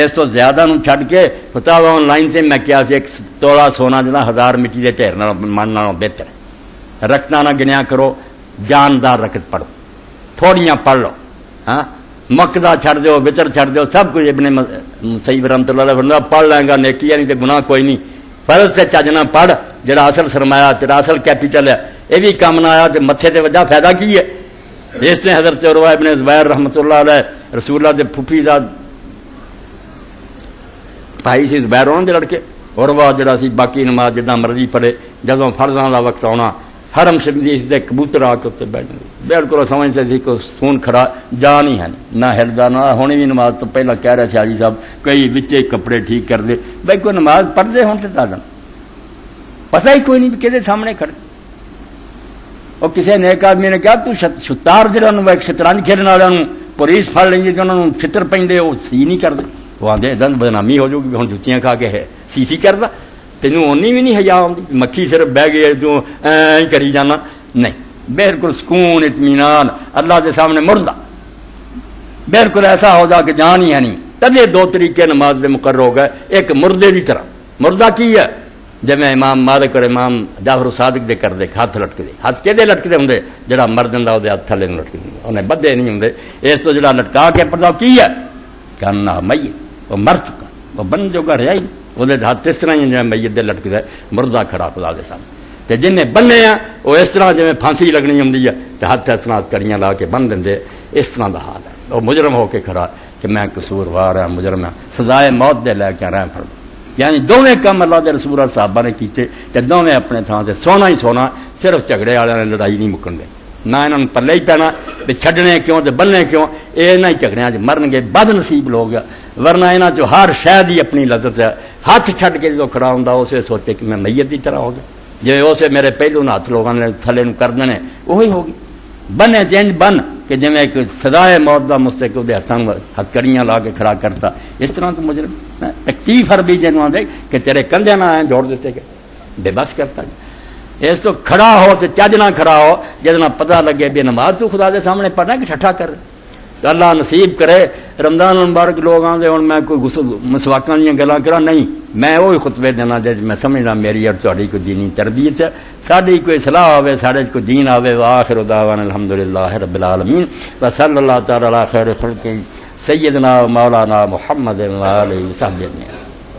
اس تو زیادہ نو چھڈ کے فتاوا آن لائن سے میں کیا ایک تولا سونا جنا 1000 مٹی کے ڈھیر من نالوں بہتر ہے. رکھنا نہ گنیا کرو، جاندار رکت پڑھو، تھوڑیاں پڑھ لو، ہاں مکدا چھڑ دیو، وطر چھڑ دیو، سب کچھ ابن سعید رحمۃ اللہ علیہ فرمایا پڑھ لیں گا نیکی ہے، نہیں تو گناہ کوئی نہیں. فرض سے چجنا پڑھ، جڑا اصل سرمایہ تیرا اصل کیپیٹل ہے یہ بھی کام نہ آیا تو متھے تے وجہ فائدہ کی ہے. اس نے حضرت عروہ ابن زبیر رحمۃ اللہ علیہ رسول اللہ دے پھپھی دا بھائی سی زبیر انہوں دے لڑکے، عروہ جڑا سی باقی نماز جداں مرضی پڑھے، جدوں فرضاں دا وقت آنا حرم شریف دے کبوتر آ کے اتنے بیٹھ گئے، بالکل سمجھتے تھے کہ سون کھڑا جا نہیں ہے نہ ہلدا نہ ہونے بھی. نماز تو پہلا کہہ رہے تھے حاجی صاحب کئی بچے کپڑے ٹھیک کر دے، بھائی کوئی نماز پڑھ دے ہوں تو تعلم پتہ ہی کوئی نہیں کہ سامنے کھڑے. اور کسی نیک آدمی نے کہا تو شتار جنہوں ایک شطرنج کھیلنے والوں پولیس پھڑ لیں گے کہ انہوں نے چھتر پہ وہ سی نہیں کرتے، وہ آدھے دن بدنامی ہو جائے گی، ہوں جتیاں کھا کے ہے سی کرتا، تینوں اونی بھی نہیں حیا آتی، مکھی صرف بہ گئی تو کری جانا نہیں. بالکل سکون اطمینان اللہ کے سامنے مردہ بالکل ایسا ہو جا کہ جان ہی ہے نہیں. تبھی دو طریقے نماز میں مقرر ہو گئے، ایک مردے کی طرح. مردہ کی ہے جب میں امام مالک اور امام جعفر صادق دے کر دے ہاتھ لٹکتے، ہاتھ کہ لٹکتے ہوں جڑا مرد ہوں وہ ہاتھ تھلے لٹکتے انہیں بدے نہیں ہوں. اس تو جڑا لٹکا کے پڑھا کی ہے کہنا میت وہ مر چکا، وہ بن جو گا رہا ہی وہ ہاتھ اس طرح ہی میت دے لٹکتا ہے مردہ کھڑا خدا دے سامنے. جن نے بننے ہیں وہ اس طرح جی پھانسی لگنی ہوں تو ہاتھ اس طرح کڑیاں لا کے بن دیں، اس طرح کا حال ہے. وہ مجرم ہو کے کھڑا کہ میں قصوروار ہاں، مجرم ہاں، سزائے موت دے لے کے رہ پڑ. یعنی دونوں کام اللہ کے رسول اور صحابہ نے کیتے کہ دونوں اپنے تھان سے سونا ہی سونا. صرف جھگڑے والوں نے لڑائی نہیں مکن دے، نہ انہوں نے پلے ہی پینا بھی چھڈنے کیوں تے بننے کیوں، یہ نہ ہی جھگڑیاں مرن گے بد نصیب لوگ. ورنہ یہاں چ ہر شاید ہی اپنی لذت ہے. ہاتھ چھڈ کے جو کھڑا ہوں اسے سوچے کہ میں میت کی طرح ہو گیا، جی اسے میرے پہلو ہاتھ لوگوں نے تھلے کر دینے وہی ہوگی. بنے چینج بن کہ جی ایک سزائے موت کا مستق وہ ہاتھوں ہتھ کڑیاں لا کے کھڑا کرتا، اس طرح تو مجرم تکلیف ہر بھی جنوب دے کہ تیرے کندھے نہ آئے جوڑ دیتے گئے بے بس کرتا. اس تو کھڑا ہو تو چج نہ کھڑا ہو جتنا پتہ لگے بھی نماز تو خدا دے سامنے پڑھنا کہ ٹھٹھا کر. تو اللہ نصیب کرے رمضان المبارک لوگ آتے ہوں میں کوئی مسواکاں دیا گلاں کرا نہیں، میں وہی خطبے دینا جی میں سمجھنا میری اور تہاڈی کوئی دینی تربیت ہے، ساری کوئی صلاح ہوے، سارے کوئی دین آوے. وآخر دعوانا الحمدللہ رب العالمین وصلی اللہ تعالی علی خیر خلقہ سیدنا مولانا محمد وآلہ وصحبہ اجمعین.